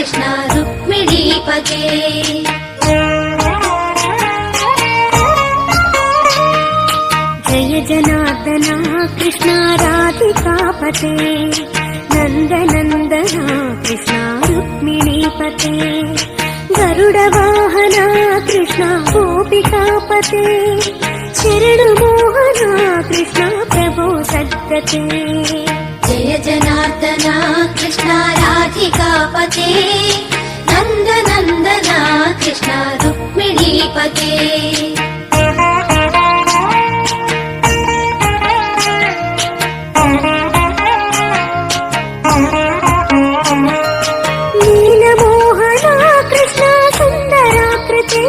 कृष्ण रुक्मिणीपते जय जनार्दना कृष्ण राधिकापते नन्दनन्दना कृष्ण रुक्मिणीपते गरुडवाहना कृष्ण गोपिकापते शरणमोहना कृष्ण प्रभो सद्गते जय जनार्दना कृष्ण राधिकापते नन्दनन्दना कृष्ण रुक्मिणीपते नीलमोहना कृष्ण सुन्दराकृते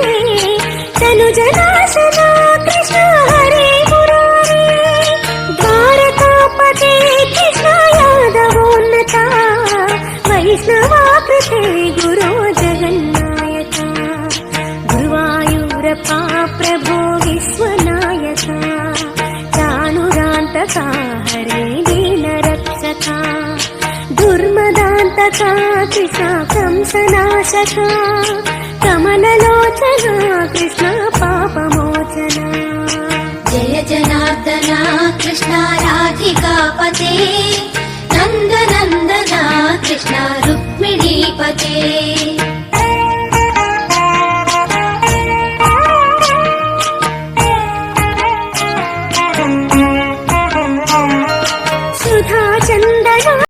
तनुजनाशना कृष्ण हरे मुरारे द्वारकापते कृष्ण यादवोन्नता वैष्णवाकृते गुरो जगन्नायका गुरुवायूरप्पा प्रभो विश्वनायका चाणुरान्तका हरे दीनरक्षका दुर्मदान्तका कृष्ण कंसनाशका कमललोचना कृष्ण पापमोचना जय जनार्दना कृष्ण राधिकापते